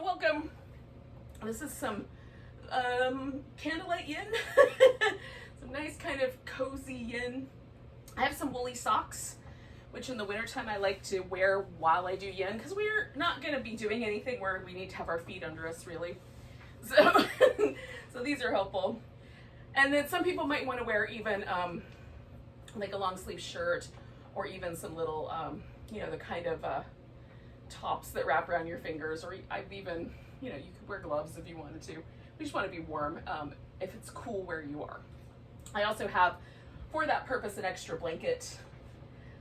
welcome. This is some Candlelight Yin. Some nice kind of cozy yin. I have some woolly socks, which in the wintertime I like to wear while I do yin, because we're not going to be doing anything where we need to have our feet under us, really. So, so these are helpful. And then some people might want to wear even like a long sleeve shirt, or even some little, you know, the kind of tops that wrap around your fingers, or I've even, you know, you could wear gloves if you wanted to. We just want to be warm if it's cool where you are. I also have, for that purpose, an extra blanket.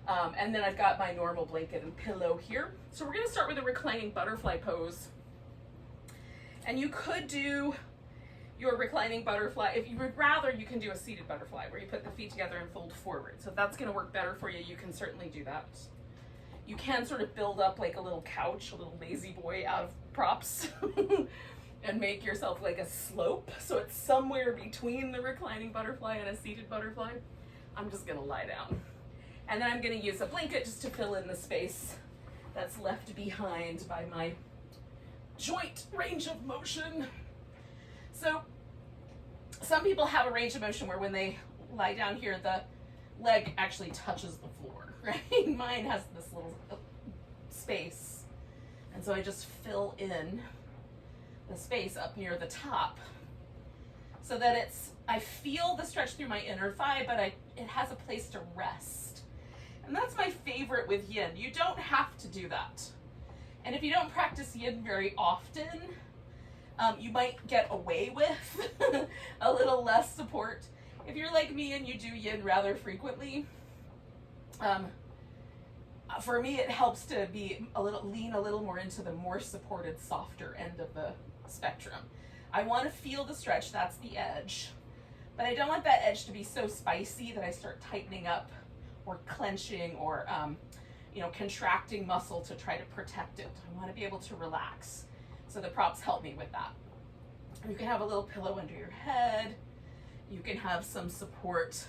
And then I've got my normal blanket and pillow here. So we're going to start with a reclining butterfly pose. And you could do your reclining butterfly. If you would rather, you can do a seated butterfly where you put the feet together and fold forward. So if that's going to work better for you, you can certainly do that. You can sort of build up like a little couch, a little lazy boy out of props and make yourself like a slope. So it's somewhere between the reclining butterfly and a seated butterfly. I'm just going to lie down. And then I'm going to use a blanket just to fill in the space that's left behind by my joint range of motion. So some people have a range of motion where when they lie down here, the leg actually touches the floor, right? Mine has this little space. And so I just fill in the space up near the top so that I feel the stretch through my inner thigh, but it has a place to rest. And that's my favorite with yin. You don't have to do that. And if you don't practice yin very often, you might get away with a little less support. If you're like me and you do yin rather frequently, for me it helps to be lean a little more into the more supported, softer end of the spectrum. I want to feel the stretch, that's the edge, but I don't want that edge to be so spicy that I start tightening up or clenching or you know, contracting muscle to try to protect it. I want to be able to relax. So the props help me with that. You can have a little pillow under your head. You can have some support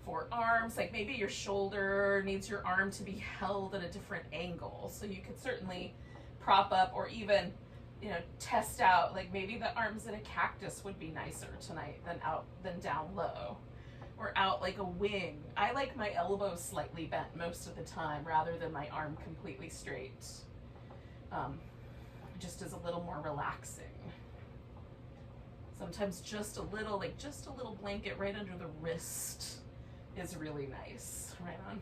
for arms, like maybe your shoulder needs your arm to be held at a different angle. So you could certainly prop up, or even, you know, test out, like maybe the arms in a cactus would be nicer tonight than down low, or out like a wing. I like my elbows slightly bent most of the time rather than my arm completely straight. Just as a little more relaxing. Sometimes just a little blanket right under the wrist is really nice. Right on.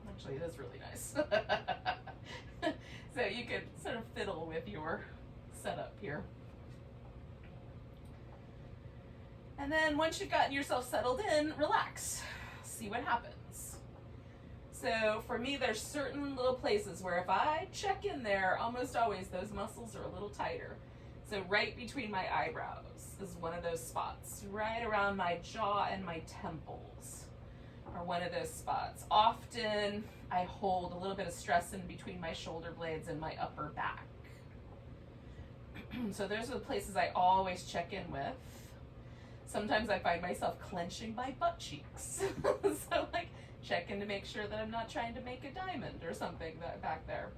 Actually, it is really nice. So you could sort of fiddle with your setup here. And then once you've gotten yourself settled in, relax. See what happens. So for me, there's certain little places where if I check in there, almost always those muscles are a little tighter. So right between my eyebrows is one of those spots. Right around my jaw and my temples are one of those spots. Often I hold a little bit of stress in between my shoulder blades and my upper back. So those are the places I always check in with. Sometimes I find myself clenching my butt cheeks. So like checking to make sure that I'm not trying to make a diamond or something back there.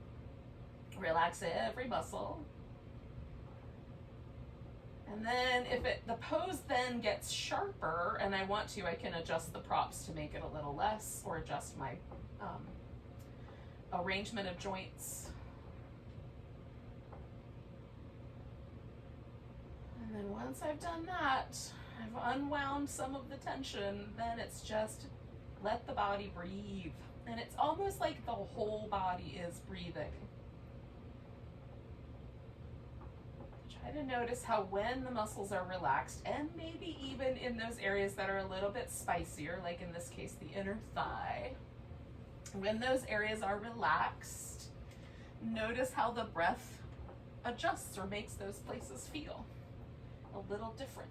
Relax every muscle. And then if the pose then gets sharper and I want to, I can adjust the props to make it a little less, or adjust my arrangement of joints. And then once I've done that, I've unwound some of the tension, then it's just let the body breathe. And it's almost like the whole body is breathing. Try to notice how when the muscles are relaxed, and maybe even in those areas that are a little bit spicier, like in this case, the inner thigh, when those areas are relaxed, notice how the breath adjusts or makes those places feel a little different.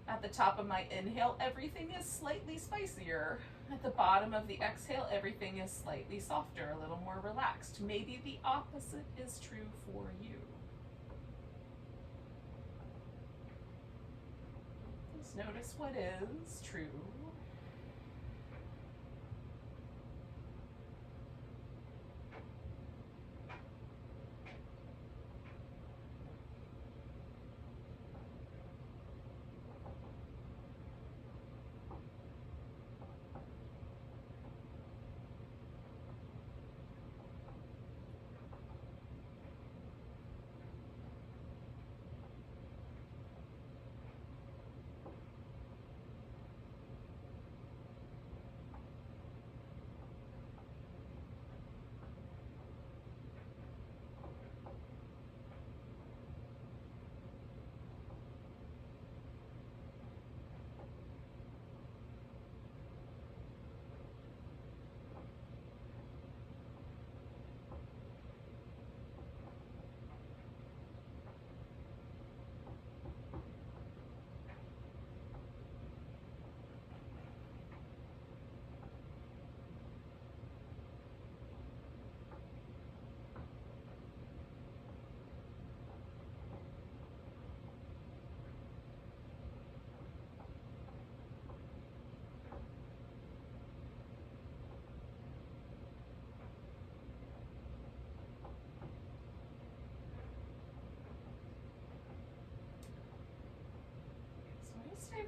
At the top of my inhale, everything is slightly spicier. At the bottom of the exhale, everything is slightly softer, a little more relaxed. Maybe the opposite is true for you. Just notice what is true.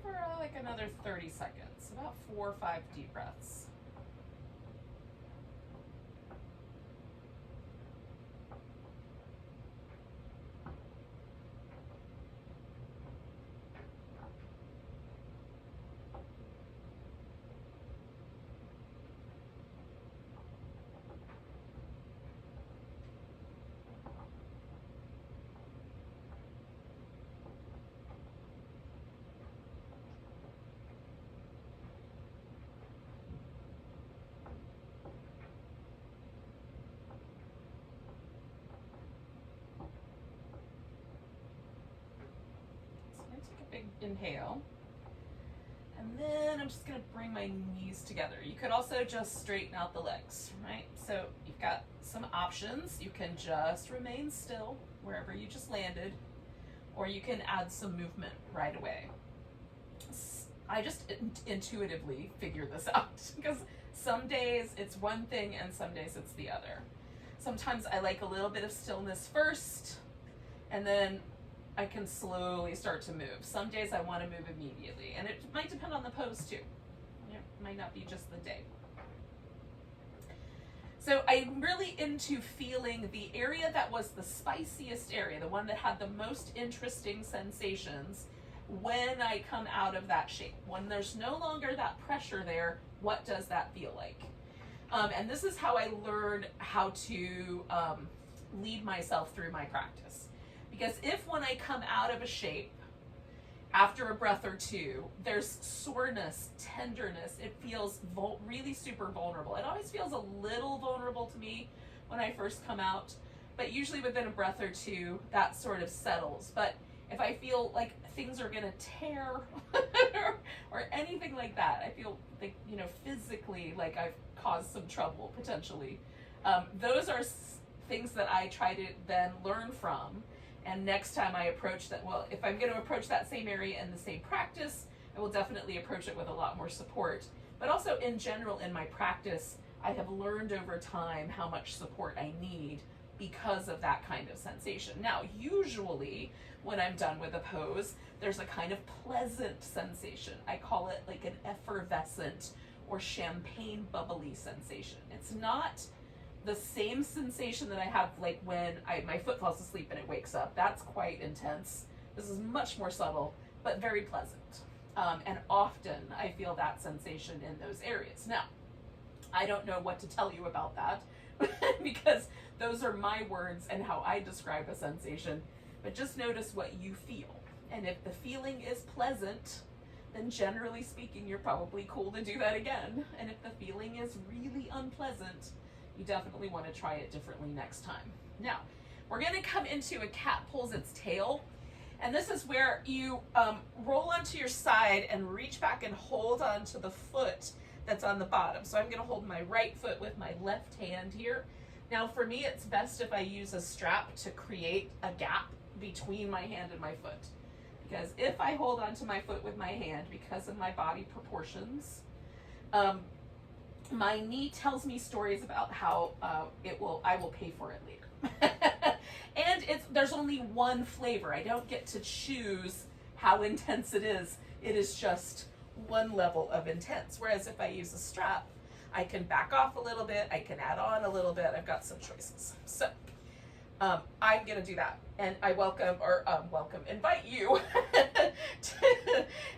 for like another 30 seconds, about 4 or 5 deep breaths. Take a big inhale, and then I'm just going to bring my knees together. You could also just straighten out the legs, right? So you've got some options. You can just remain still wherever you just landed, or you can add some movement right away. I just intuitively figure this out because some days it's one thing and some days it's the other. Sometimes I like a little bit of stillness first, and then I can slowly start to move. Some days I want to move immediately, and it might depend on the pose too. It might not be just the day. So I'm really into feeling the area that was the spiciest area, the one that had the most interesting sensations when I come out of that shape. When there's no longer that pressure there, what does that feel like? And this is how I learned how to lead myself through my practice. Because if when I come out of a shape, after a breath or two, there's soreness, tenderness, it feels really super vulnerable. It always feels a little vulnerable to me when I first come out, but usually within a breath or two, that sort of settles. But if I feel like things are gonna tear or anything like that, I feel like, physically like I've caused some trouble potentially. Those are things that I try to then learn from. And next time I approach that, well, if I'm going to approach that same area in the same practice, I will definitely approach it with a lot more support. But also in general in my practice, I have learned over time how much support I need because of that kind of sensation. Now, usually when I'm done with a pose, there's a kind of pleasant sensation. I call it like an effervescent or champagne bubbly sensation. It's not the same sensation that I have like when my foot falls asleep and it wakes up. That's quite intense. This is much more subtle, but very pleasant. And often I feel that sensation in those areas. Now, I don't know what to tell you about that because those are my words and how I describe a sensation, but just notice what you feel. And if the feeling is pleasant, then generally speaking, you're probably cool to do that again. And if the feeling is really unpleasant, you definitely want to try it differently next time. Now, we're going to come into a cat pulls its tail. And this is where you roll onto your side and reach back and hold onto the foot that's on the bottom. So I'm going to hold my right foot with my left hand here. Now, for me, it's best if I use a strap to create a gap between my hand and my foot. Because if I hold onto my foot with my hand, because of my body proportions, my knee tells me stories about how I will pay for it later. And there's only one flavor. I don't get to choose how intense it is. It is just one level of intense. Whereas if I use a strap, I can back off a little bit. I can add on a little bit. I've got some choices. So I'm going to do that. And I invite you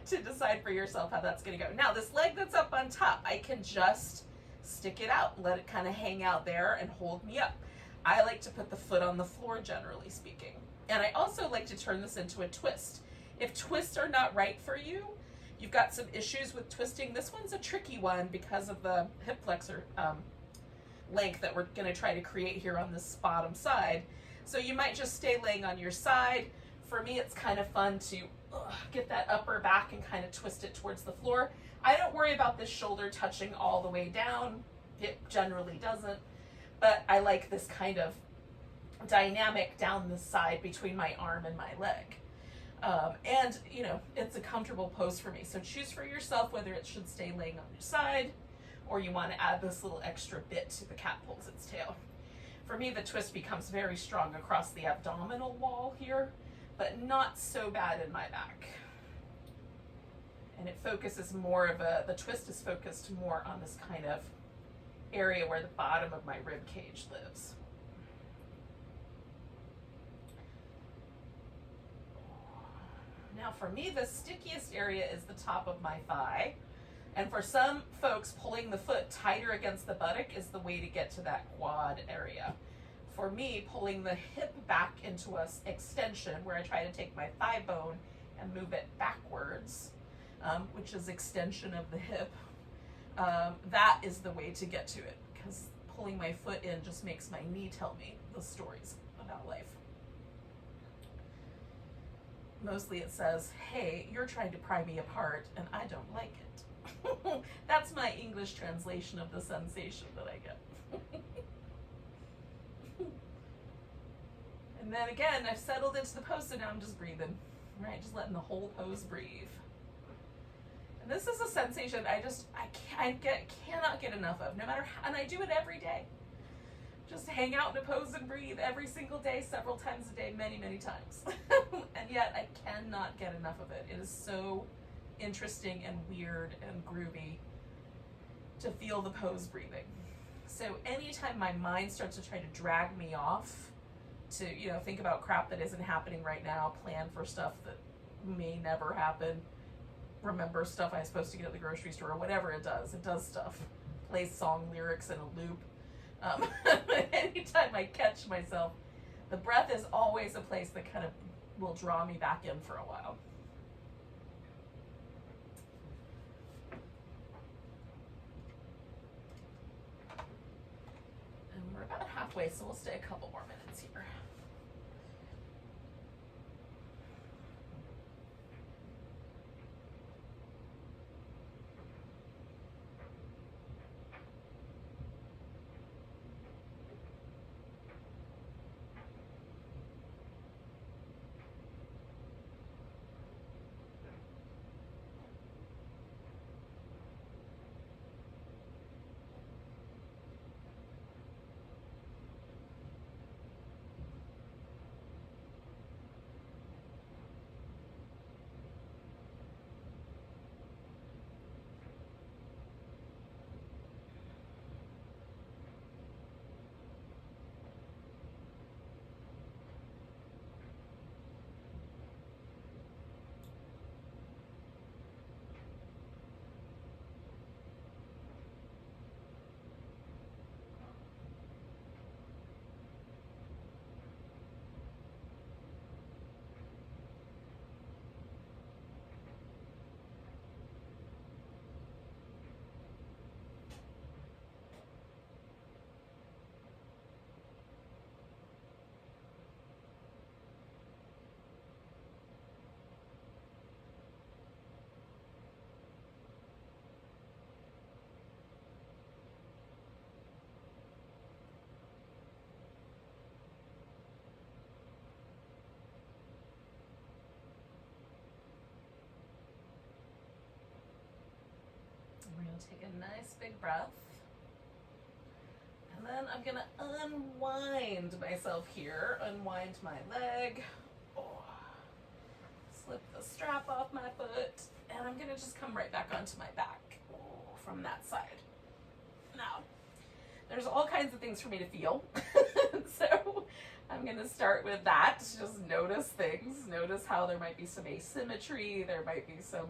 to decide for yourself how that's going to go. Now, this leg that's up on top, I can just stick it out, let it kind of hang out there and hold me up. I like to put the foot on the floor, generally speaking. And I also like to turn this into a twist. If twists are not right for you, you've got some issues with twisting. This one's a tricky one because of the hip flexor length that we're going to try to create here on this bottom side. So you might just stay laying on your side. For me, it's kind of fun to get that upper back and kind of twist it towards the floor. I don't worry about this shoulder touching all the way down. It generally doesn't. But I like this kind of dynamic down the side between my arm and my leg. And, it's a comfortable pose for me. So choose for yourself whether it should stay laying on your side or you want to add this little extra bit to the cat pulls its tail. For me, the twist becomes very strong across the abdominal wall here, but not so bad in my back. And it focuses more of the twist is focused more on this kind of area where the bottom of my rib cage lives. Now for me, the stickiest area is the top of my thigh. And for some folks, pulling the foot tighter against the buttock is the way to get to that quad area. For me, pulling the hip back into a extension where I try to take my thigh bone and move it backwards, which is extension of the hip, that is the way to get to it, because pulling my foot in just makes my knee tell me the stories about life. Mostly it says, hey, you're trying to pry me apart and I don't like it. That's my English translation of the sensation that I get. And then again, I've settled into the pose, so now I'm just breathing, right? Just letting the whole pose breathe. And this is a sensation I cannot get enough of, no matter how, and I do it every day. Just hang out in a pose and breathe every single day, several times a day, many, many times. And yet I cannot get enough of it. It is so interesting and weird and groovy to feel the pose breathing. So anytime my mind starts to try to drag me off to, think about crap that isn't happening right now, plan for stuff that may never happen, remember stuff I'm supposed to get at the grocery store, or whatever it does stuff, plays song lyrics in a loop. Anytime I catch myself, the breath is always a place that kind of will draw me back in for a while. And we're about halfway, so we'll stay a couple more minutes here. We're going to take a nice big breath. And then I'm going to unwind myself here. Unwind my leg. Oh. Slip the strap off my foot. And I'm going to just come right back onto my back from that side. Now, there's all kinds of things for me to feel. So I'm going to start with that. Just notice things. Notice how there might be some asymmetry. There might be some...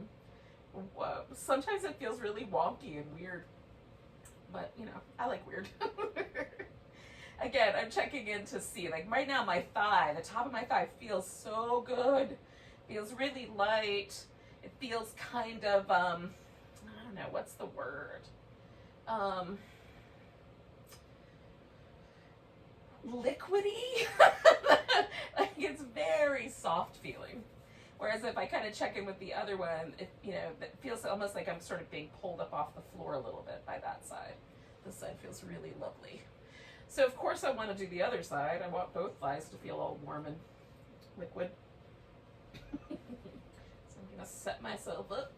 sometimes it feels really wonky and weird, but I like weird. Again, I'm checking in to see, like right now my thigh, the top of my thigh feels so good, feels really light. It feels kind of, I don't know, what's the word? Liquidy? Like it's very soft feeling. Whereas if I kind of check in with the other one, it feels almost like I'm sort of being pulled up off the floor a little bit by that side. This side feels really lovely. So of course I want to do the other side. I want both thighs to feel all warm and liquid. So I'm going to set myself up.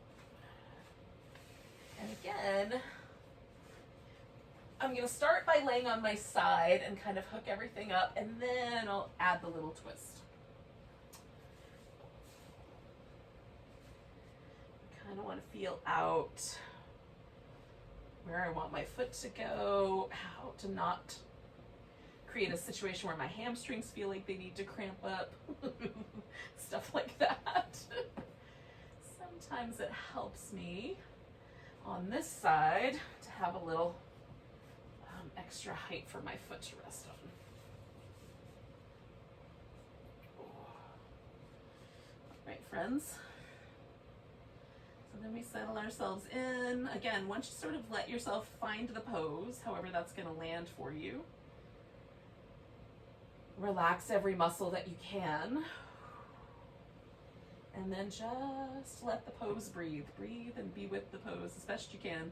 And again, I'm going to start by laying on my side and kind of hook everything up, and then I'll add the little twist. kind of want to feel out where I want my foot to go, how to not create a situation where my hamstrings feel like they need to cramp up, stuff like that. Sometimes it helps me on this side to have a little extra height for my foot to rest on. All right, friends. So then we settle ourselves in. Again, once you sort of let yourself find the pose, however that's going to land for you, relax every muscle that you can. And then just let the pose breathe. Breathe and be with the pose as best you can.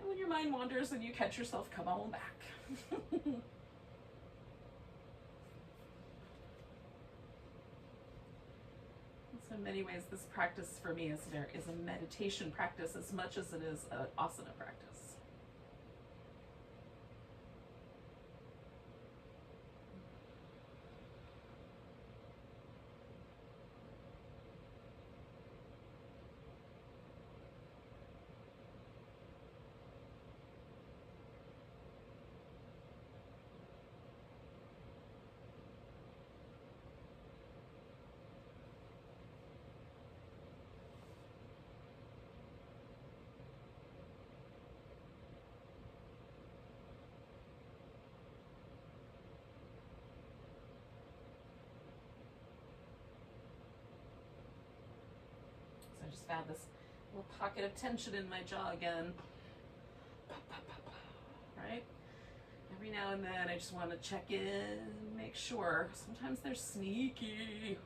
And when your mind wanders and you catch yourself, come on back. So in many ways, this practice for me is a meditation practice as much as it is an asana practice. I just found this little pocket of tension in my jaw again. Right? Every now and then I just want to check in, make sure. Sometimes they're sneaky.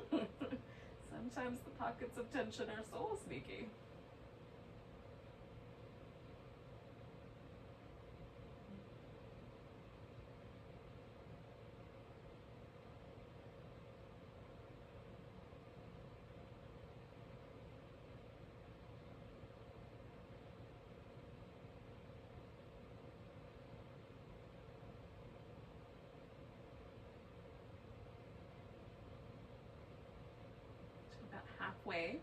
Sometimes the pockets of tension are so sneaky. Halfway.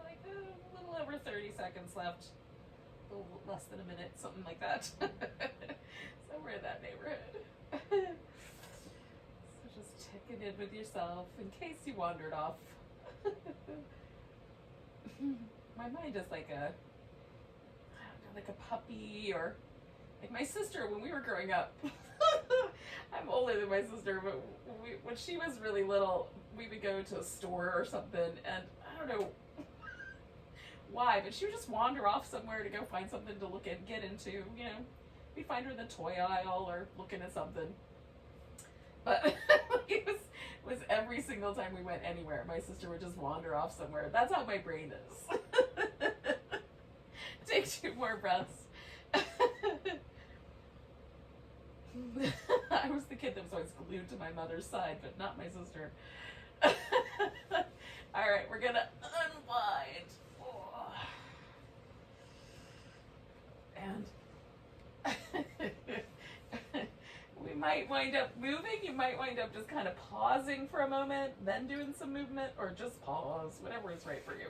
Like a little over 30 seconds left. A little less than a minute, something like that. Somewhere in that neighborhood. So just checking in with yourself in case you wandered off. My mind is like a, I don't know, like a puppy, or like my sister when we were growing up. I'm older than my sister, but when she was really little, we would go to a store or something, and I don't know why, but she would just wander off somewhere to go find something to look at, get into, you know. We'd find her in the toy aisle or looking at something. But it was every single time we went anywhere, my sister would just wander off somewhere. That's how my brain is. Take 2 more breaths. I was the kid that was always glued to my mother's side, but not my sister. All All right, we're gonna unwind. Oh. And we might wind up moving. You might wind up just kind of pausing for a moment, then doing some movement, or just pause, whatever is right for you.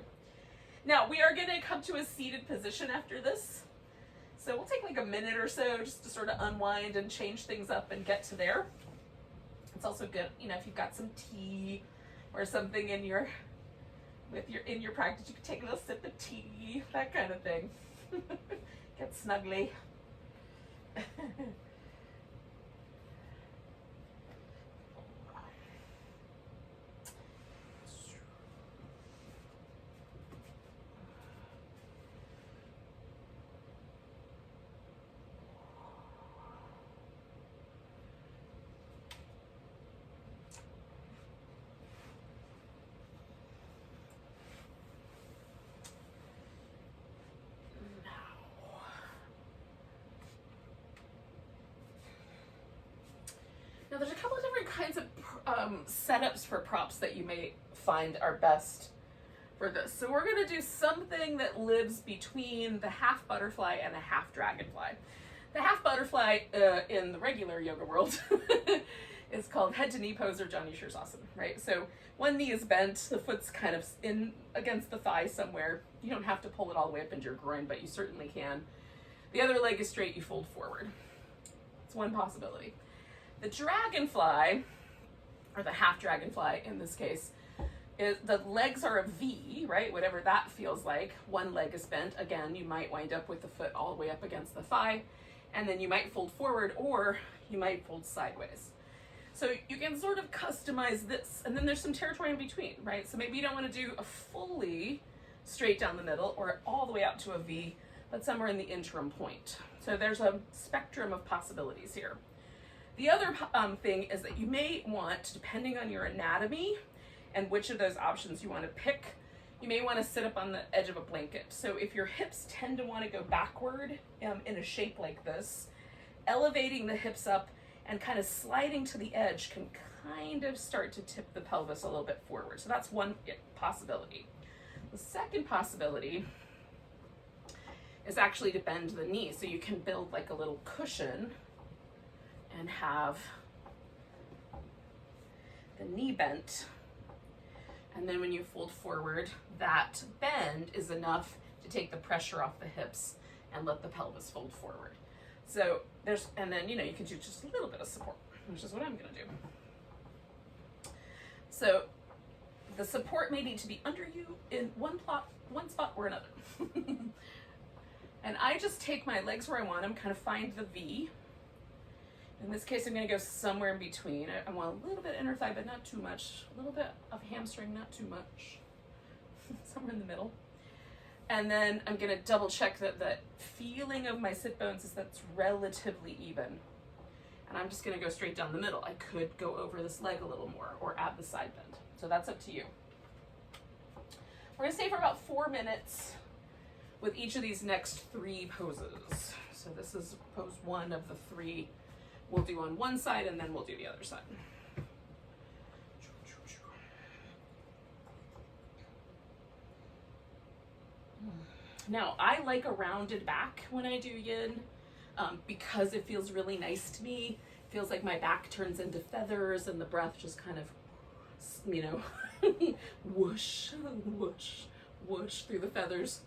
Now, we are gonna come to a seated position after this. So we'll take like a minute or so just to sort of unwind and change things up and get to there. It's also good, you know, if you've got some tea or something in your practice, you can take a little sip of tea, that kind of thing. Get snuggly. Now there's a couple of different kinds of setups for props that you may find are best for this. So we're going to do something that lives between the half butterfly and a half dragonfly. The half butterfly in the regular yoga world is called head to knee pose or Johnny Shirsasana, right? So one knee is bent, the foot's kind of in against the thigh somewhere. You don't have to pull it all the way up into your groin, but you certainly can. The other leg is straight, you fold forward. It's one possibility. The dragonfly, or the half dragonfly in this case, is the legs are a V, right? Whatever that feels like. One leg is bent. Again, you might wind up with the foot all the way up against the thigh, and then you might fold forward or you might fold sideways. So you can sort of customize this, and then there's some territory in between, right? So maybe you don't want to do a fully straight down the middle or all the way out to a V, but somewhere in the interim point. So there's a spectrum of possibilities here. The other thing is that you may want, depending on your anatomy and which of those options you want to pick, you may want to sit up on the edge of a blanket. So if your hips tend to want to go backward in a shape like this, elevating the hips up and kind of sliding to the edge can kind of start to tip the pelvis a little bit forward. So that's one possibility. The second possibility is actually to bend the knee. So you can build like a little cushion and have the knee bent. And then when you fold forward, that bend is enough to take the pressure off the hips and let the pelvis fold forward. So and then, you know, you can do just a little bit of support, which is what I'm gonna do. So the support may need to be under you in one spot or another. And I just take my legs where I want them, kind of find the V. In this case, I'm going to go somewhere in between. I want a little bit inner thigh, but not too much. A little bit of hamstring, not too much. Somewhere in the middle. And then I'm going to double check that the feeling of my sit bones is that's relatively even. And I'm just going to go straight down the middle. I could go over this leg a little more or add the side bend. So that's up to you. We're going to stay for about 4 minutes with each of these next 3 poses. So this is pose 1 of the 3 we'll do on one side, and then we'll do the other side. Now, I like a rounded back when I do yin because it feels really nice to me. It feels like my back turns into feathers and the breath just kind of, you know, whoosh, whoosh, whoosh through the feathers.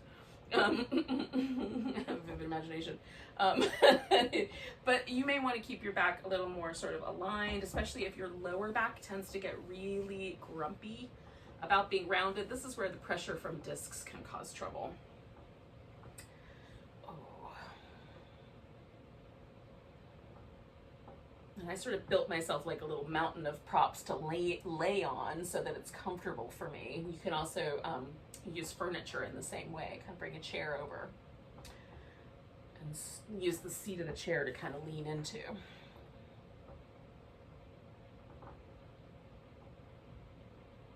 I have a vivid imagination. But you may want to keep your back a little more sort of aligned, especially if your lower back tends to get really grumpy about being rounded. This is where the pressure from discs can cause trouble. Oh. And I sort of built myself like a little mountain of props to lay on so that it's comfortable for me. You can also use furniture in the same way, kind of bring a chair over and use the seat of the chair to kind of lean into.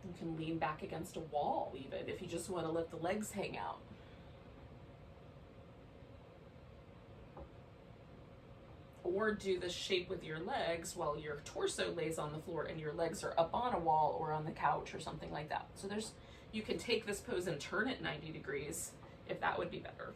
You can lean back against a wall even if you just want to let the legs hang out. or do this shape with your legs while your torso lays on the floor and your legs are up on a wall or on the couch or something like that. So you can take this pose and turn it 90 degrees if that would be better.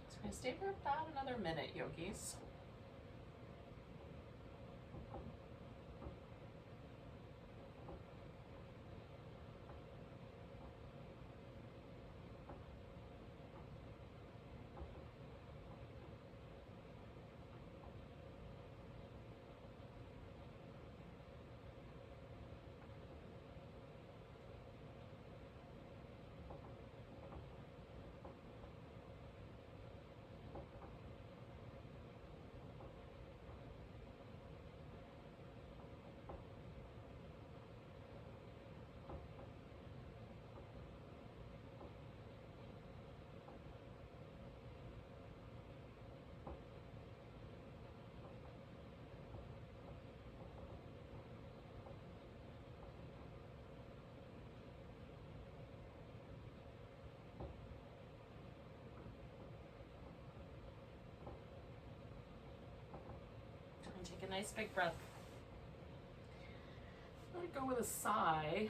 So we're going to stay for about another minute, yogis. Take a nice big breath. Let it go with a sigh.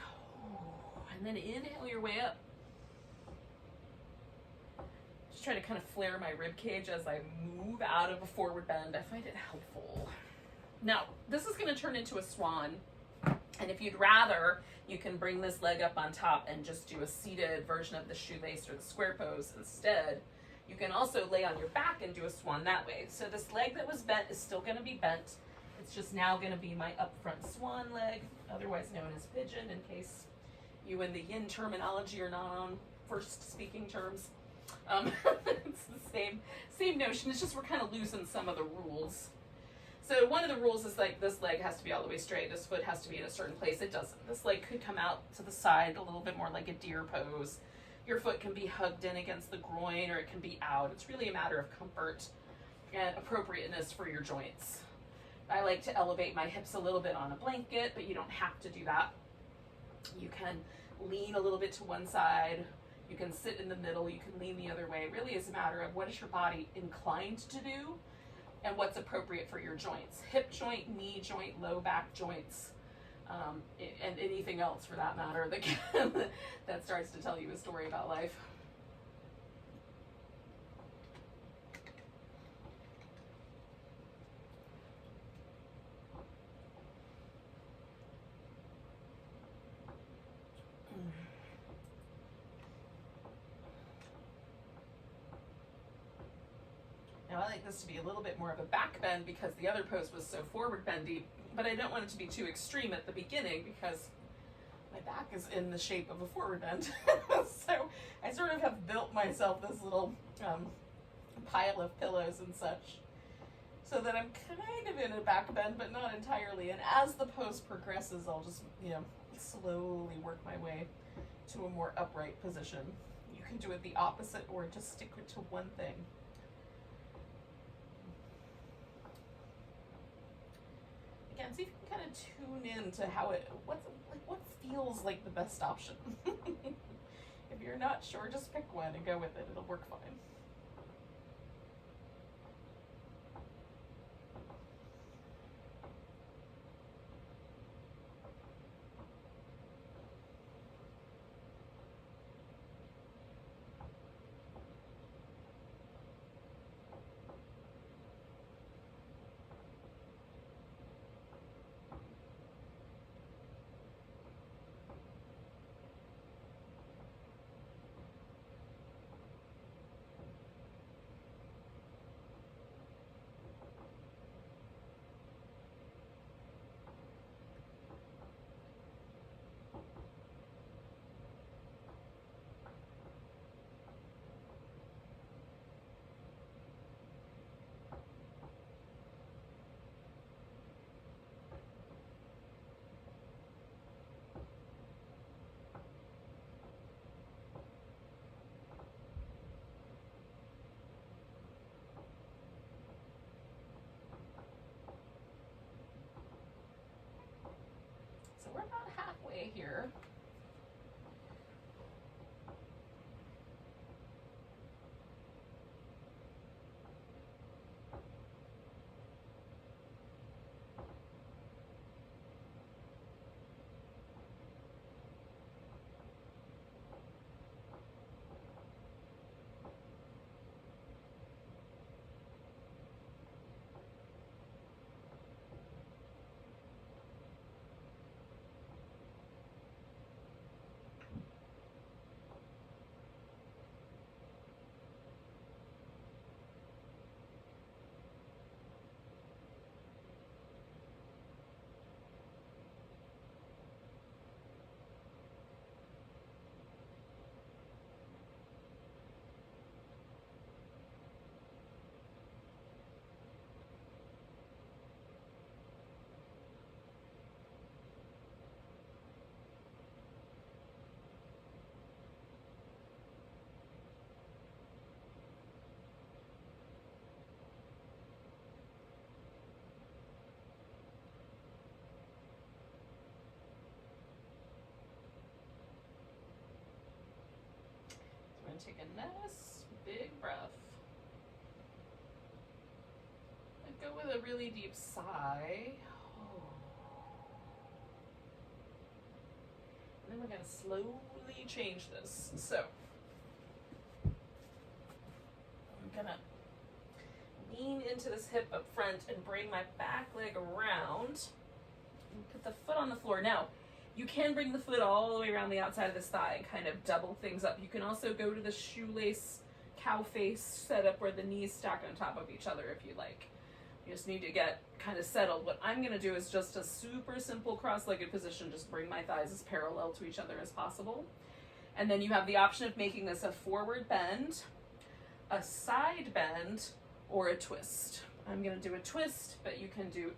And then inhale your way up. Just try to kind of flare my rib cage as I move out of a forward bend. I find it helpful. Now, this is going to turn into a swan. And if you'd rather, you can bring this leg up on top and just do a seated version of the shoelace or the square pose instead. You can also lay on your back and do a swan that way. So this leg that was bent is still going to be bent. It's just now going to be my up front swan leg, otherwise known as pigeon, in case you and the yin terminology are not on first speaking terms. It's the same notion. It's just we're kind of losing some of the rules. So one of the rules is like this leg has to be all the way straight. This foot has to be in a certain place. It doesn't. This leg could come out to the side a little bit more like a deer pose. Your foot can be hugged in against the groin or it can be out. It's really a matter of comfort and appropriateness for your joints. I like to elevate my hips a little bit on a blanket, but you don't have to do that. You can lean a little bit to one side. You can sit in the middle. You can lean the other way. It really is a matter of what is your body inclined to do and what's appropriate for your joints. Hip joint, knee joint, low back joints, and anything else for that matter that starts to tell you a story about life. Now I like this to be a little bit more of a back bend because the other pose was so forward bendy, but I don't want it to be too extreme at the beginning because my back is in the shape of a forward bend. So I sort of have built myself this little pile of pillows and such so that I'm kind of in a back bend, but not entirely. And as the pose progresses, I'll just, slowly work my way to a more upright position. You can do it the opposite or just stick to one thing. Again, see if you can kind of tune in to what feels like the best option. If you're not sure, just pick one and go with it. It'll work fine. So we're about halfway here. Take a nice big breath. And go with a really deep sigh. And then we're going to slowly change this. So I'm going to lean into this hip up front and bring my back leg around and put the foot on the floor. Now, you can bring the foot all the way around the outside of this thigh and kind of double things up. You can also go to the shoelace cow face setup where the knees stack on top of each other if you like. You just need to get kind of settled. What I'm going to do is just a super simple cross-legged position. Just bring my thighs as parallel to each other as possible. And then you have the option of making this a forward bend, a side bend, or a twist. I'm going to do a twist, but you can do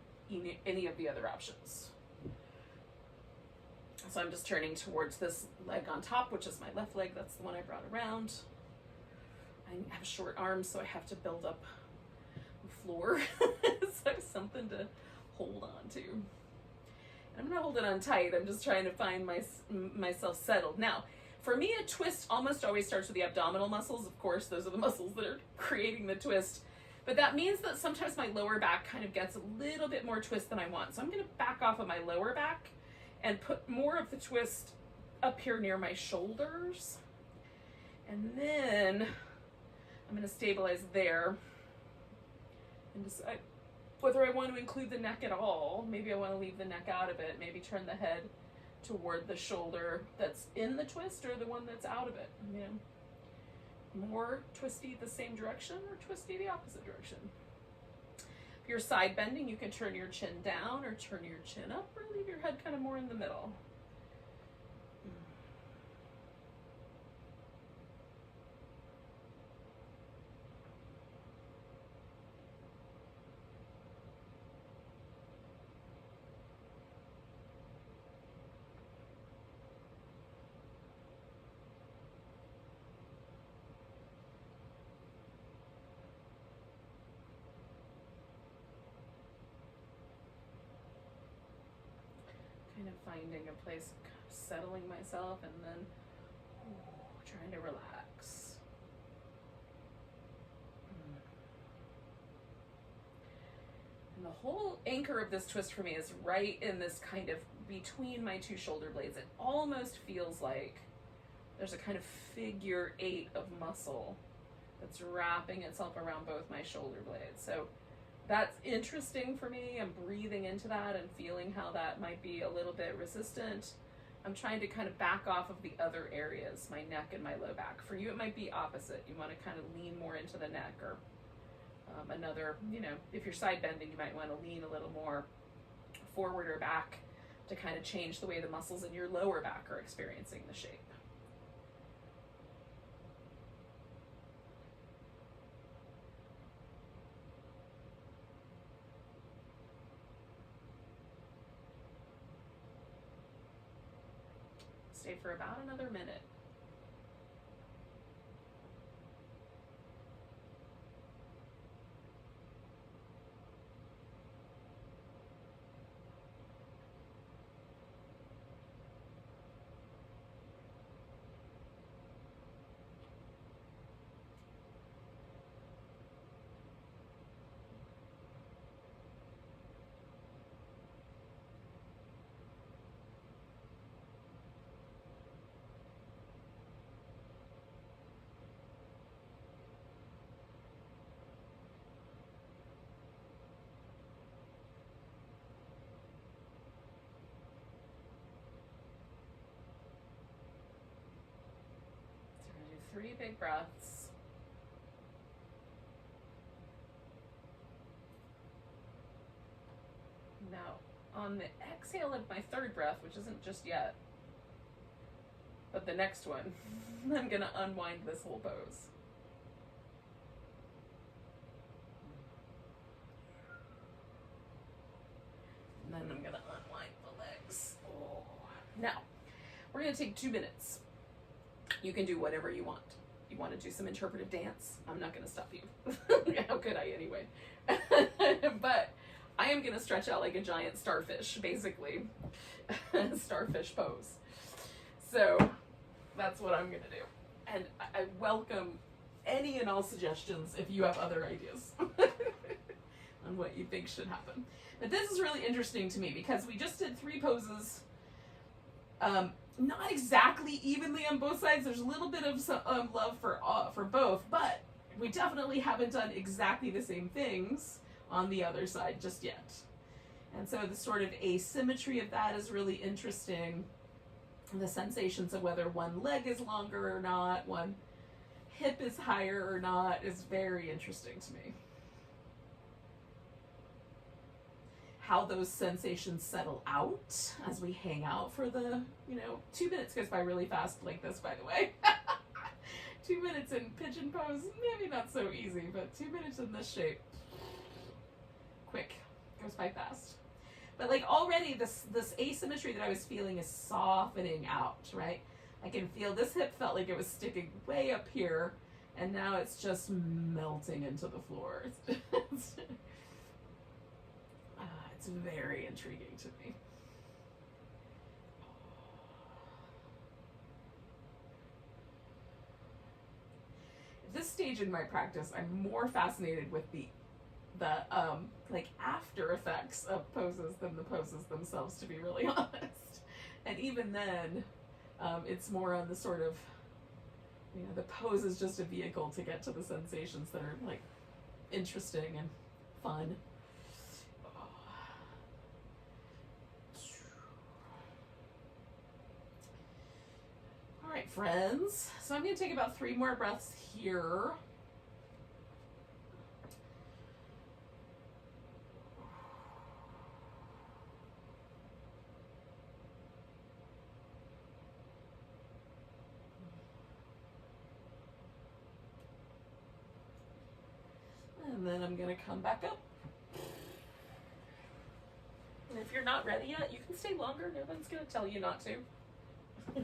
any of the other options. So I'm just turning towards this leg on top, which is my left leg. That's the one I brought around. I have short arms, so I have to build up the floor. So something to hold on to. And I'm not holding on tight. I'm just trying to find myself settled. Now, for me, a twist almost always starts with the abdominal muscles. Of course, those are the muscles that are creating the twist. But that means that sometimes my lower back kind of gets a little bit more twist than I want. So I'm going to back off of my lower back and put more of the twist up here near my shoulders. And then I'm going to stabilize there and decide whether I want to include the neck at all. Maybe I want to leave the neck out of it. Maybe turn the head toward the shoulder that's in the twist or the one that's out of it. more twisty the same direction or twisty the opposite direction. If you're side bending, you can turn your chin down or turn your chin up or leave your head kind of more in the middle. Kind of finding a place, kind of settling myself, and then trying to relax. And the whole anchor of this twist for me is right in this kind of between my two shoulder blades. It almost feels like there's a kind of figure 8 of muscle that's wrapping itself around both my shoulder blades. So that's interesting for me. I'm breathing into that and feeling how that might be a little bit resistant. I'm trying to kind of back off of the other areas, my neck and my low back. For you, it might be opposite. You want to kind of lean more into the neck, or another, if you're side bending, you might want to lean a little more forward or back to kind of change the way the muscles in your lower back are experiencing the shape. Stay for about another minute. So we're going to do 3 big breaths. Now, on the exhale of my 3rd breath, which isn't just yet, but the next one, I'm going to unwind this whole pose. And then I'm going to unwind the legs. Oh. Now, we're going to take 2 minutes. You can do whatever you want. You want to do some interpretive dance? I'm not going to stop you. How could I anyway? But I am going to stretch out like a giant starfish, basically. Starfish pose. So that's what I'm going to do. And I welcome any and all suggestions if you have other ideas on what you think should happen. But this is really interesting to me because we just did 3 poses, not exactly evenly on both sides. There's a little bit of love for both, but we definitely haven't done exactly the same things on the other side just yet. And so the sort of asymmetry of that is really interesting. The sensations of whether one leg is longer or not, one hip is higher or not, is very interesting to me. How those sensations settle out as we hang out for the, 2 minutes goes by really fast like this, by the way. 2 minutes in Pigeon Pose, maybe not so easy, but 2 minutes in this shape, quick, goes by fast. But like already this asymmetry that I was feeling is softening out, right? I can feel this hip felt like it was sticking way up here, and now it's just melting into the floor. It's very intriguing to me. At this stage in my practice, I'm more fascinated with the after effects of poses than the poses themselves, to be really honest. And even then, it's more on the sort of, the pose is just a vehicle to get to the sensations that are like interesting and fun. All right, friends. So I'm going to take about 3 more breaths here. And then I'm going to come back up. And if you're not ready yet, you can stay longer. No one's going to tell you not to.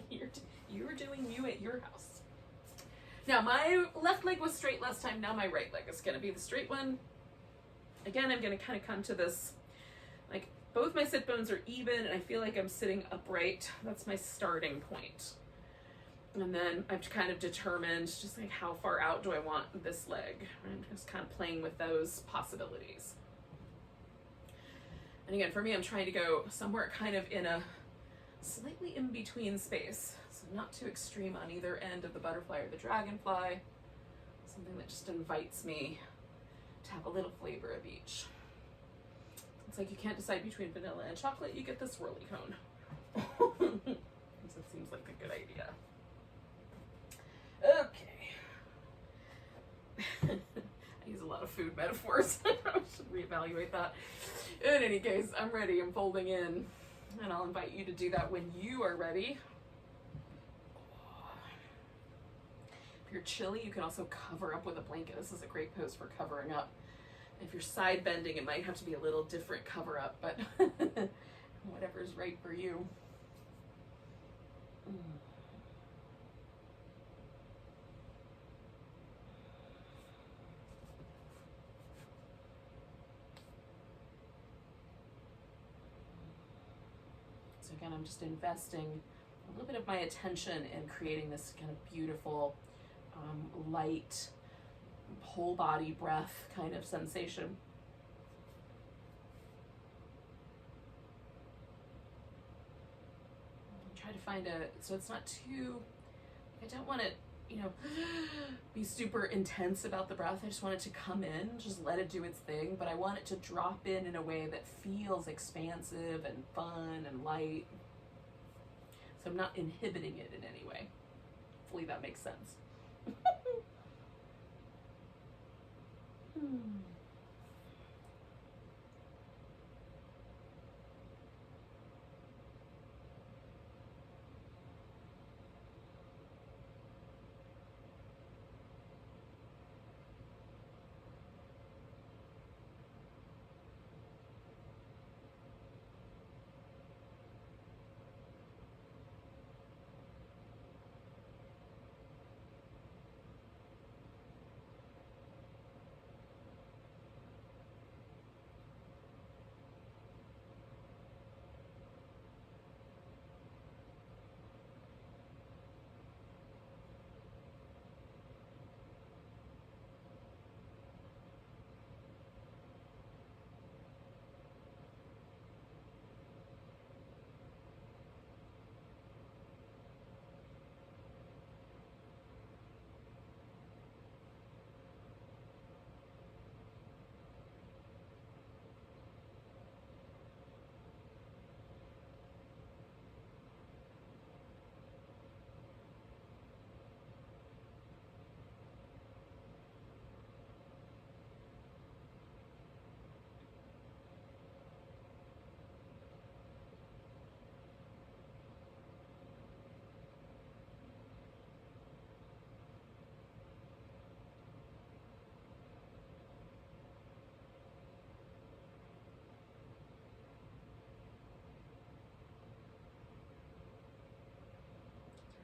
You're doing you at your house. Now, my left leg was straight last time. Now my right leg is going to be the straight one. Again, I'm going to kind of come to this, like both my sit bones are even and I feel like I'm sitting upright. That's my starting point. And then I've kind of determined just like how far out do I want this leg. I'm just kind of playing with those possibilities. And again, for me, I'm trying to go somewhere kind of in a slightly in between space. So not too extreme on either end of the butterfly or the dragonfly. Something that just invites me to have a little flavor of each. It's like you can't decide between vanilla and chocolate, you get the swirly cone. So it seems like a good idea. Okay. I use a lot of food metaphors. I probably should reevaluate that. In any case, I'm ready. I'm folding in. And I'll invite you to do that when you are ready. If you're chilly, you can also cover up with a blanket. This is a great pose for covering up. If you're side bending, it might have to be a little different cover up, but whatever's right for you. So again, I'm just investing a little bit of my attention in creating this kind of beautiful, light, whole body breath kind of sensation. Try to find so it's not too, I don't want it, be super intense about the breath. I just want it to come in, just let it do its thing, but I want it to drop in a way that feels expansive and fun and light. So I'm not inhibiting it in any way. Hopefully that makes sense.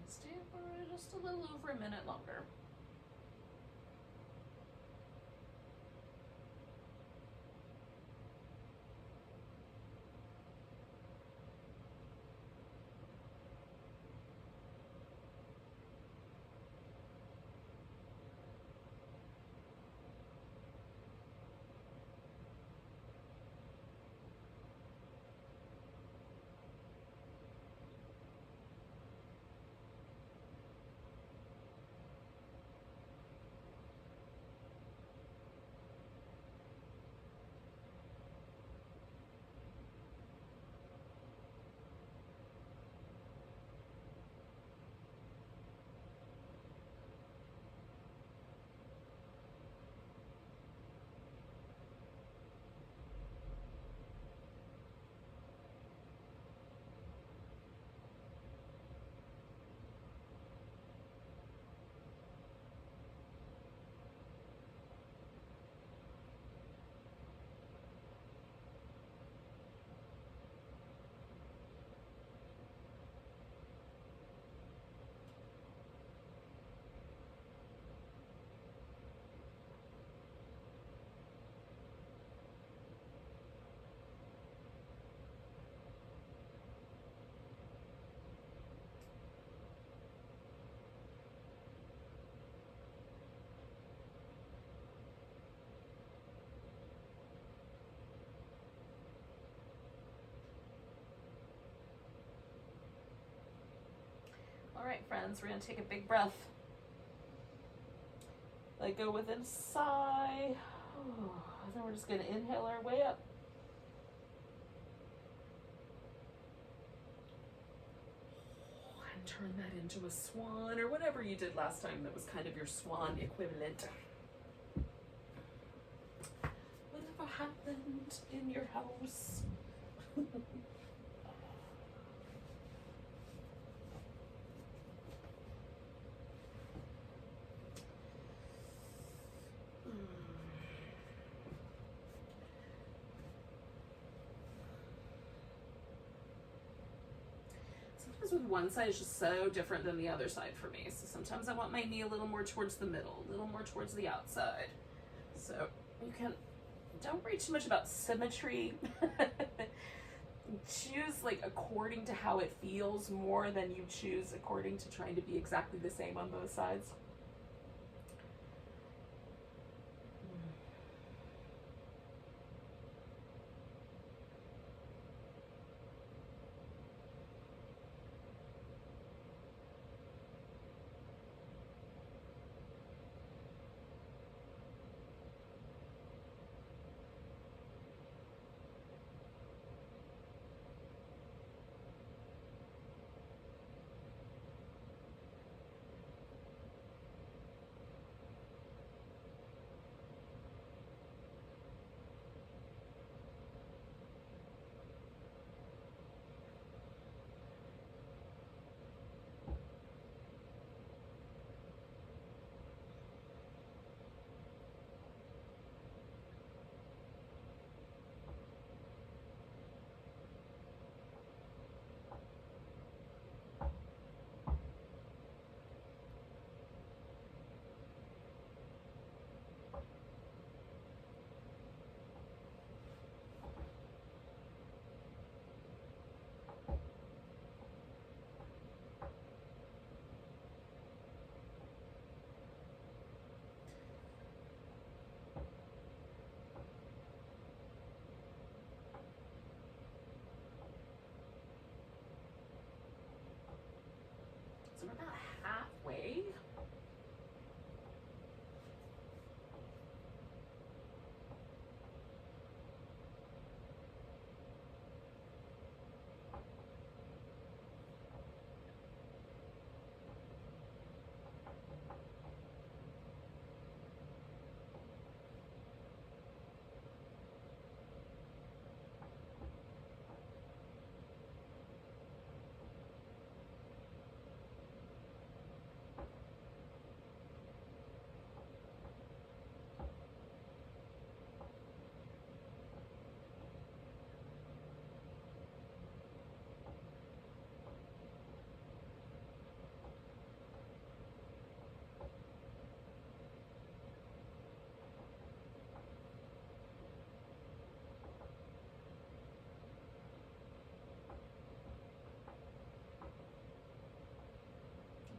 Stay for just a little over a minute longer. right, friends, we're going to take a big breath. Let go with a sigh. Then we're just going to inhale our way up. And turn that into a swan, or whatever you did last time that was kind of your swan equivalent. Whatever happened in your house? With one side is just so different than the other side for me. So sometimes I want my knee a little more towards the middle, a little more towards the outside. So you don't worry too much about symmetry. Choose like according to how it feels more than you choose according to trying to be exactly the same on both sides. So we're about halfway.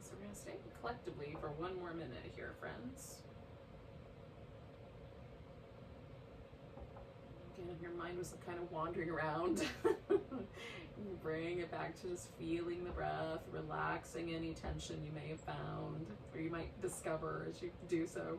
So we're going to stay collectively for one more minute here, friends. Again, if your mind was kind of wandering around, bring it back to just feeling the breath, relaxing any tension you may have found, or you might discover as you do so.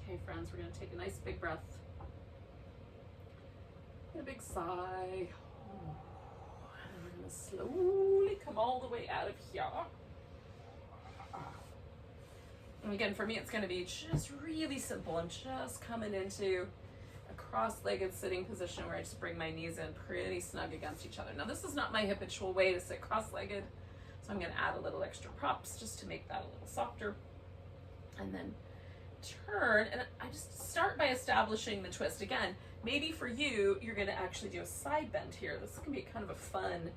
Okay, friends, we're going to take a nice big breath. And a big sigh. And we're going to slowly come all the way out of here. And again, for me, it's going to be just really simple. I'm just coming into a cross-legged sitting position where I just bring my knees in pretty snug against each other. Now, this is not my habitual way to sit cross-legged, so I'm going to add a little extra props just to make that a little softer. And then turn, and I just start by establishing the twist. Again, maybe for you, you're gonna actually do a side bend here. This can be kind of a fun,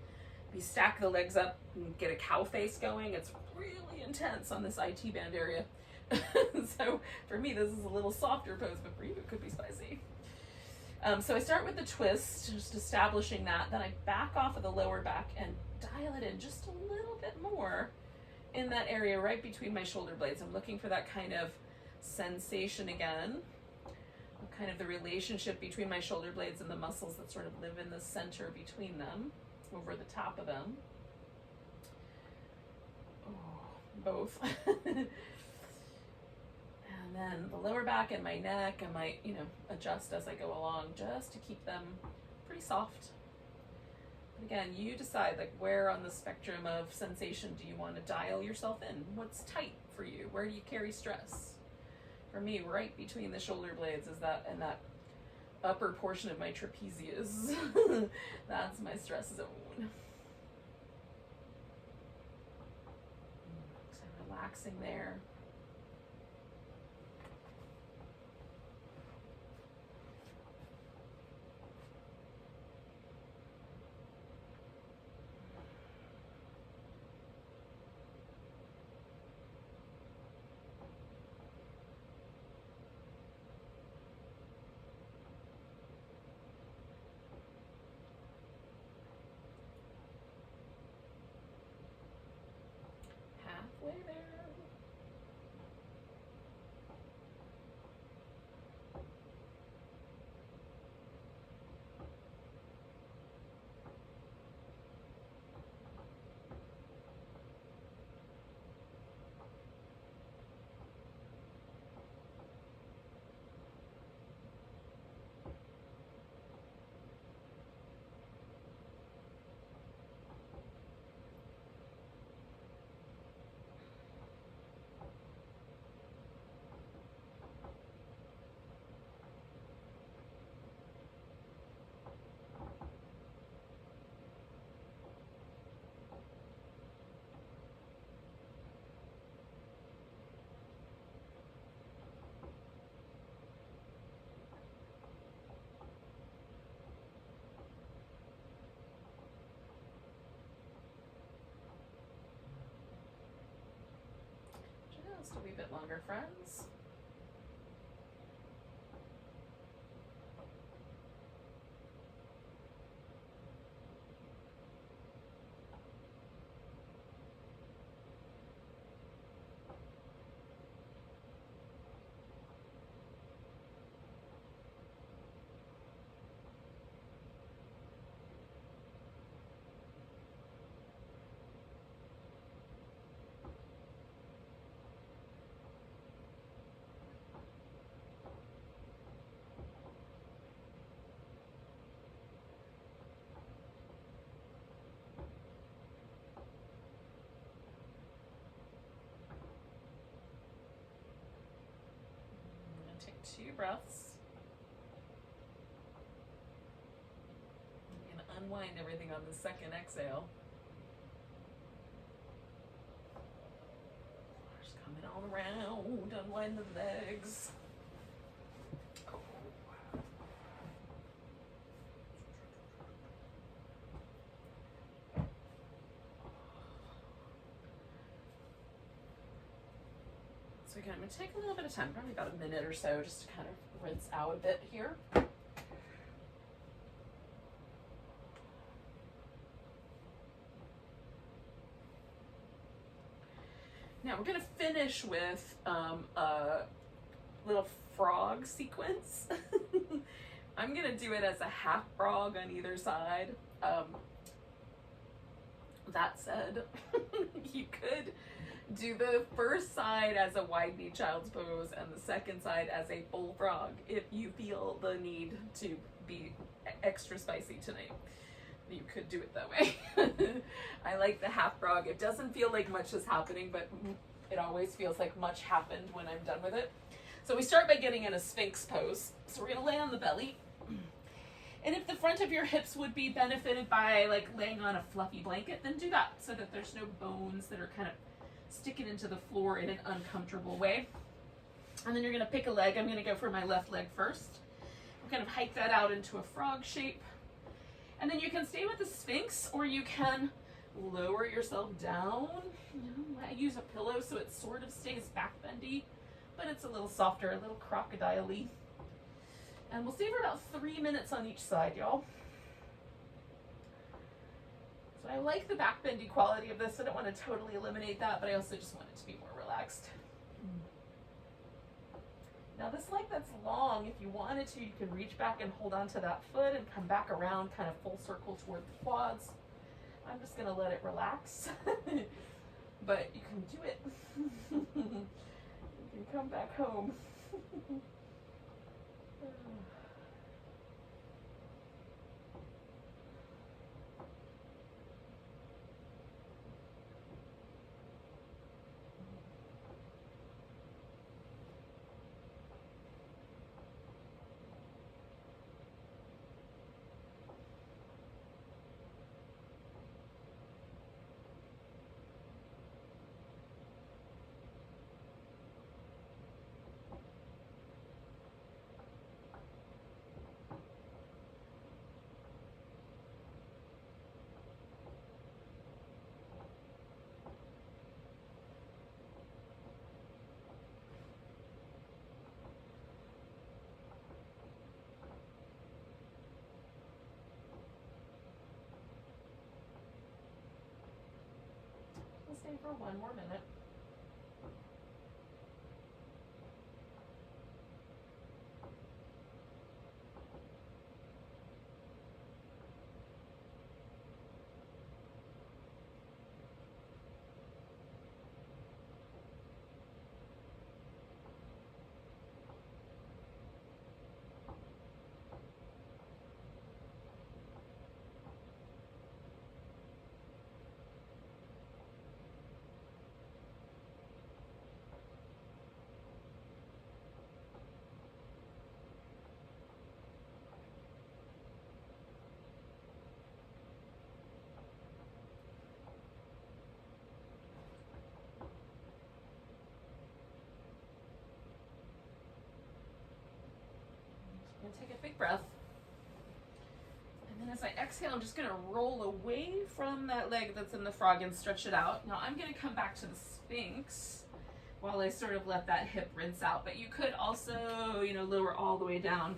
you stack the legs up and get a cow face going. It's really intense on this IT band area. So for me, this is a little softer pose, but for you, it could be spicy. So I start with the twist, just establishing that. Then I back off of the lower back and dial it in just a little bit more in that area right between my shoulder blades. I'm looking for that kind of sensation again, kind of the relationship between my shoulder blades and the muscles that sort of live in the center between them, over the top of them. Oh, both. And then the lower back and my neck, I might, adjust as I go along just to keep them pretty soft. But again, you decide, like, where on the spectrum of sensation do you want to dial yourself in? What's tight for you? Where do you carry stress? For me, right between the shoulder blades is that, and that upper portion of my trapezius. That's my stress zone. So relaxing there. Halfway there. Just a wee bit longer, friends. Take 2 breaths. I'm going to unwind everything on the second exhale. Just coming all around, unwind the legs. So again, I'm going to take a little bit of time, probably about a minute or so, just to kind of rinse out a bit here. Now we're going to finish with a little frog sequence. I'm going to do it as a half frog on either side. That said, you could do the first side as a wide knee child's pose and the second side as a bullfrog if you feel the need to be extra spicy tonight. You could do it that way. I like the half frog. It doesn't feel like much is happening, but it always feels like much happened when I'm done with it. So we start by getting in a Sphinx pose. So we're gonna lay on the belly. And if the front of your hips would be benefited by like laying on a fluffy blanket, then do that so that there's no bones that are kind of sticking into the floor in an uncomfortable way. And then you're gonna pick a leg. I'm gonna go for my left leg first. I'm kind of hike that out into a frog shape. And then you can stay with the Sphinx, or you can lower yourself down. You know, I use a pillow so it sort of stays back bendy, but it's a little softer, a little crocodile-y. And we'll stay for about 3 minutes on each side, y'all. So I like the back bendy quality of this. I don't want to totally eliminate that, but I also just want it to be more relaxed. Now this leg that's long, if you wanted to, you can reach back and hold onto that foot and come back around kind of full circle toward the quads. I'm just gonna let it relax, but you can do it. You can come back home. We'll stay for 1 more minute. And take a big breath. And then as I exhale, I'm just gonna roll away from that leg that's in the frog and stretch it out. Now I'm gonna come back to the Sphinx while I sort of let that hip rinse out. But you could also, you know, lower all the way down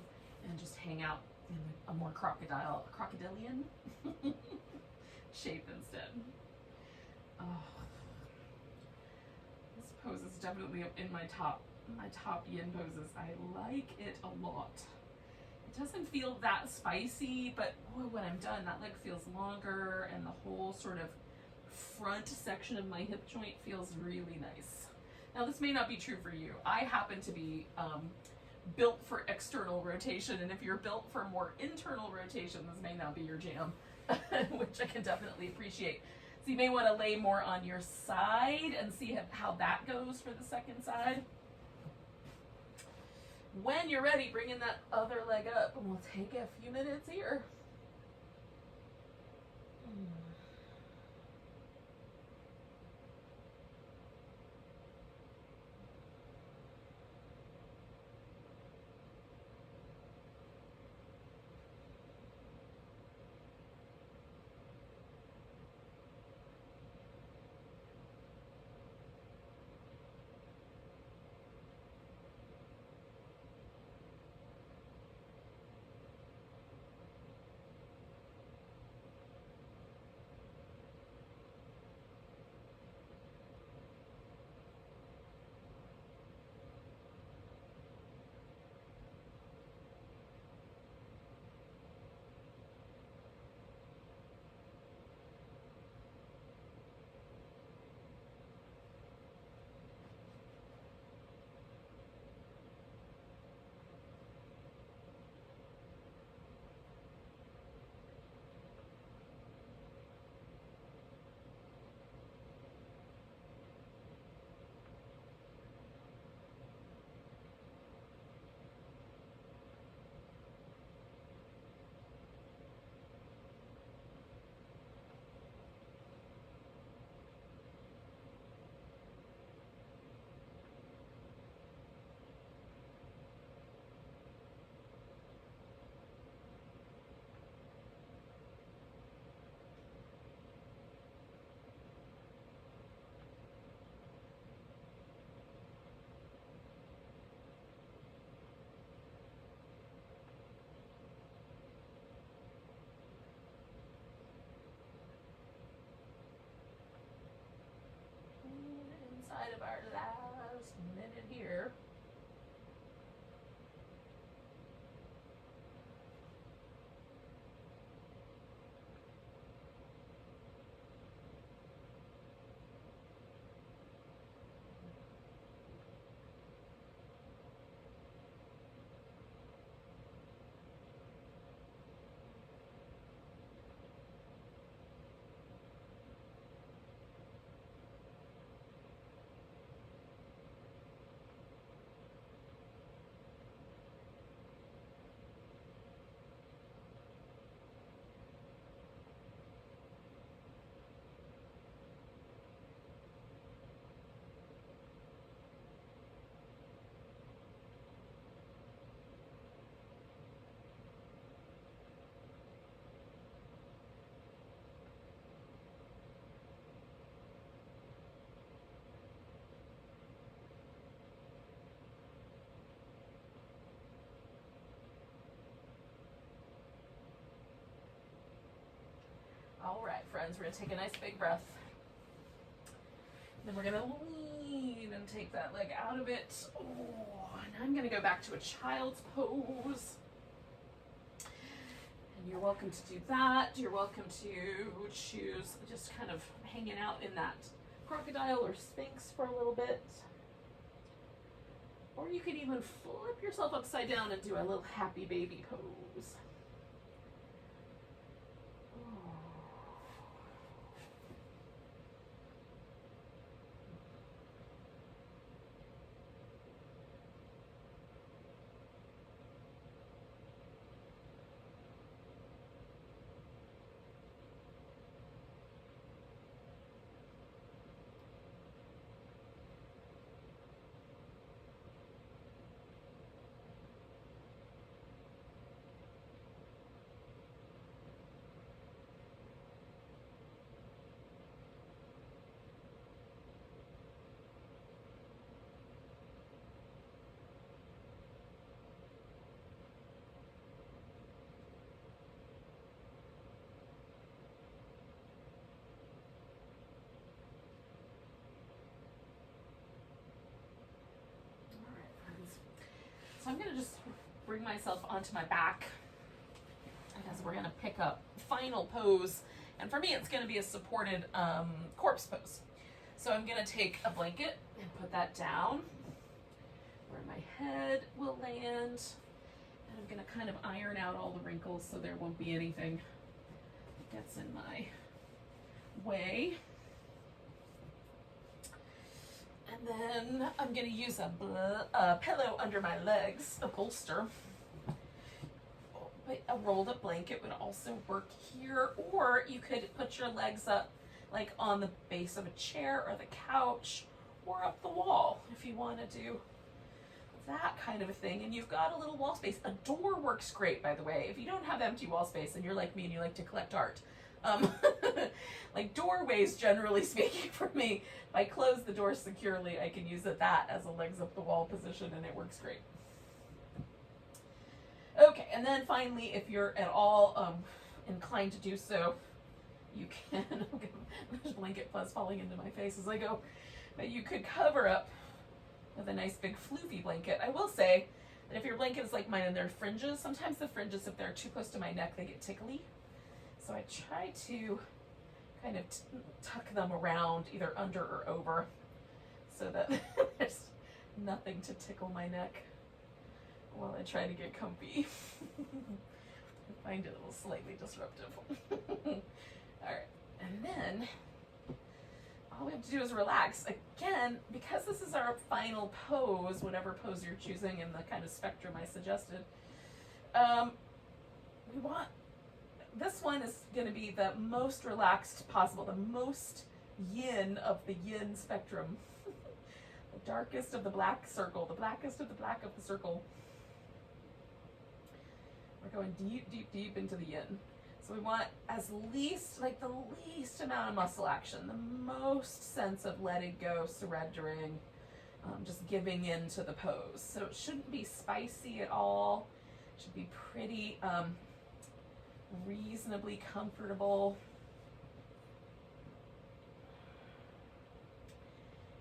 and just hang out in a more crocodilian shape instead. Oh. This pose is definitely in my top yin poses. I like it a lot. It doesn't feel that spicy, but boy, when I'm done, that leg feels longer and the whole sort of front section of my hip joint feels really nice. Now this may not be true for you. I happen to be built for external rotation, and if you're built for more internal rotation, this may not be your jam, which I can definitely appreciate. So you may want to lay more on your side and see how that goes for the second side. When you're ready, bring in that other leg up, and we'll take a few minutes here. inside of our last minute here. All right, friends, we're gonna take a nice big breath. Then we're gonna lean and take that leg out of it. Oh, and I'm gonna go back to a child's pose. And you're welcome to do that. You're welcome to choose just kind of hanging out in that crocodile or sphinx for a little bit. Or you could even flip yourself upside down and do a little happy baby pose. So I'm going to just bring myself onto my back because we're going to pick up final pose. And for me, it's going to be a supported corpse pose. So I'm going to take a blanket and put that down where my head will land. And I'm going to kind of iron out all the wrinkles so there won't be anything that gets in my way. And then I'm going to use a pillow under my legs, a bolster. But a rolled up blanket would also work here. Or you could put your legs up like on the base of a chair or the couch or up the wall if you want to do that kind of a thing. And you've got a little wall space. A door works great, by the way. If you don't have empty wall space and you're like me and you like to collect art, like doorways, generally speaking, for me, if I close the door securely, I can use that as a legs up the wall position, and it works great. Okay, and then finally, if you're at all inclined to do so, you can, there's blanket plus falling into my face as I go, but you could cover up with a nice big floofy blanket. I will say that if your blanket is like mine and there are fringes, sometimes the fringes, if they're too close to my neck, they get tickly. So I try to kind of tuck them around either under or over so that there's nothing to tickle my neck while I try to get comfy. I find it a little slightly disruptive. All right, and then all we have to do is relax. Again, because this is our final pose, whatever pose you're choosing in the kind of spectrum I suggested, this one is going to be the most relaxed possible, the most yin of the yin spectrum. The darkest of the black circle, the blackest of the black of the circle. We're going deep, deep, deep into the yin. So we want as least, like the least amount of muscle action, the most sense of letting go, surrendering, just giving in to the pose. So it shouldn't be spicy at all. It should be pretty reasonably comfortable.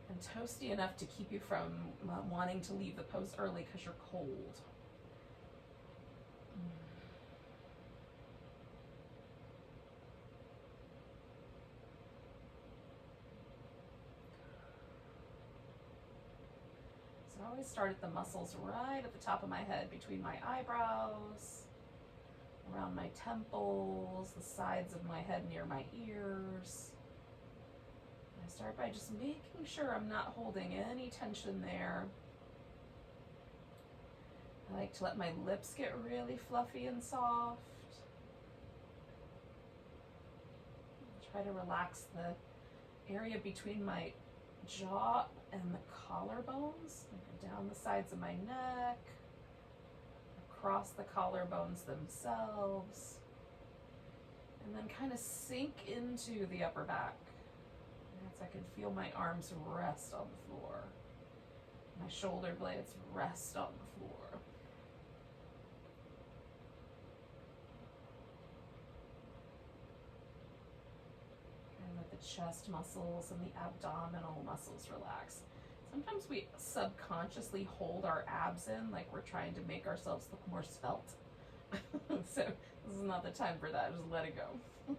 and toasty enough to keep you from wanting to leave the pose early because you're cold. So I always start at the muscles right at the top of my head, between my eyebrows, around my temples, the sides of my head near my ears. I start by just making sure I'm not holding any tension there. I like to let my lips get really fluffy and soft. Try to relax the area between my jaw and the collarbones, down the sides of my neck, across the collarbones themselves, and then kind of sink into the upper back. As I can feel my arms rest on the floor, my shoulder blades rest on the floor. And let the chest muscles and the abdominal muscles relax. Sometimes we subconsciously hold our abs in like we're trying to make ourselves look more svelte. So this is not the time for that, just let it go.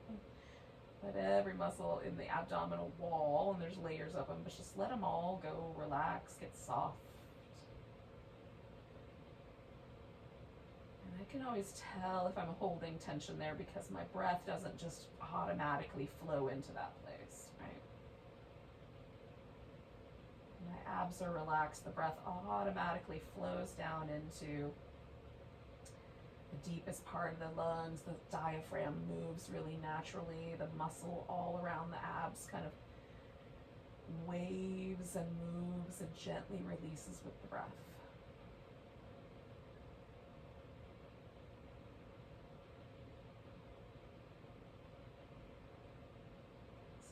Let every muscle in the abdominal wall, and there's layers of them, but just let them all go, relax, get soft. And I can always tell if I'm holding tension there because my breath doesn't just automatically flow into that place, right? My abs are relaxed, the breath automatically flows down into the deepest part of the lungs. The diaphragm moves really naturally. The muscle all around the abs kind of waves and moves and gently releases with the breath.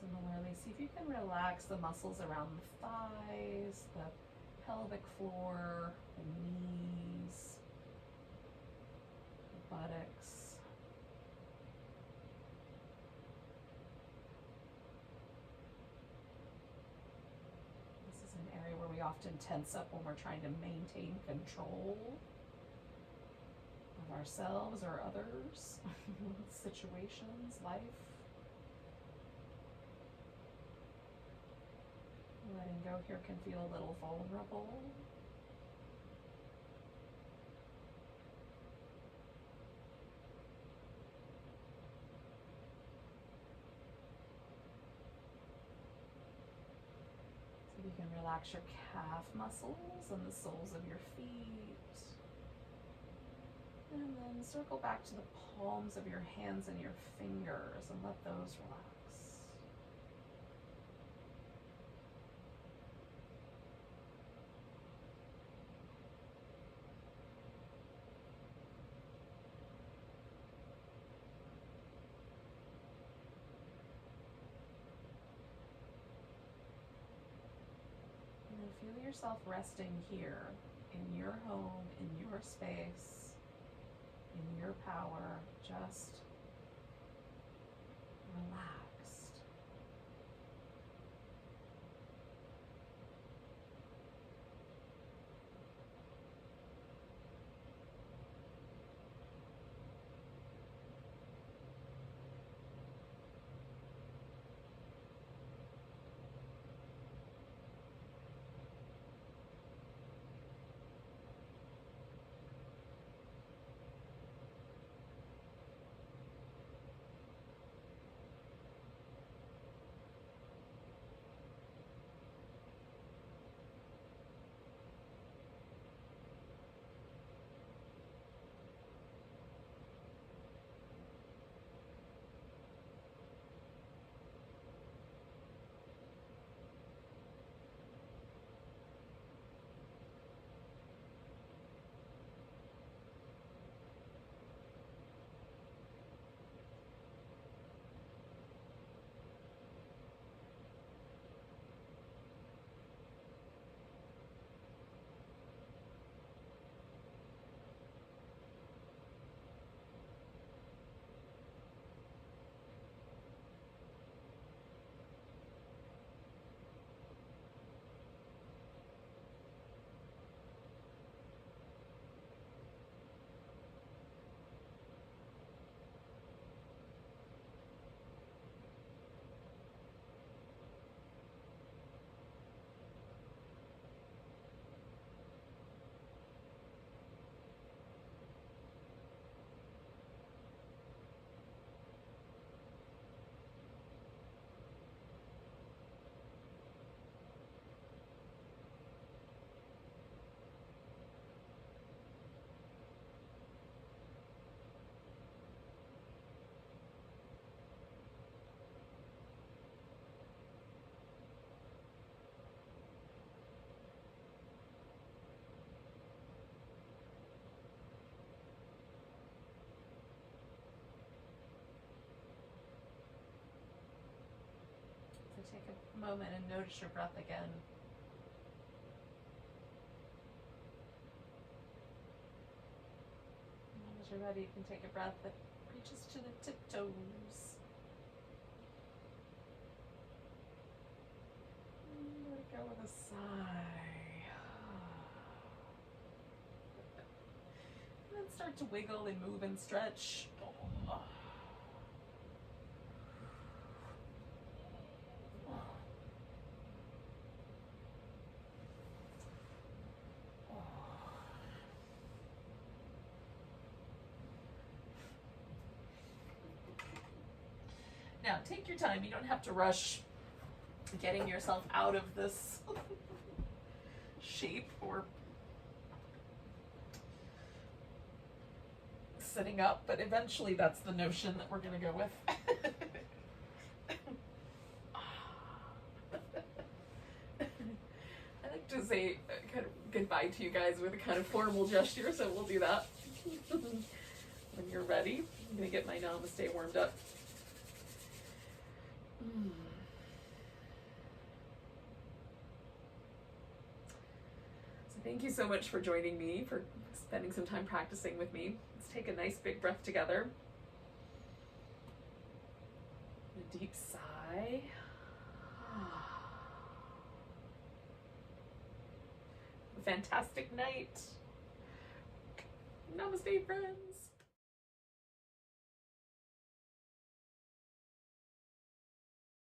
Similarly, see if you can relax the muscles around the thighs, the pelvic floor, the knees, the buttocks. This is an area where we often tense up when we're trying to maintain control of ourselves or others, situations, life. Letting go here can feel a little vulnerable. So you can relax your calf muscles and the soles of your feet. And then circle back to the palms of your hands and your fingers and let those relax. Feel yourself resting here in your home, in your space, in your power, just relaxed. a moment and notice your breath again. And as you're ready, you can take a breath that reaches to the tiptoes. And let it go with a sigh. And then start to wiggle and move and stretch. Now, take your time. You don't have to rush getting yourself out of this shape or sitting up, but eventually that's the notion that we're going to go with. I like to say kind of goodbye to you guys with a kind of formal gesture, so we'll do that. When you're ready, I'm going to get my Namaste warmed up. So thank you so much for joining me, for spending some time practicing with me. Let's take a nice big breath together. A deep sigh. A fantastic night. Namaste, friends.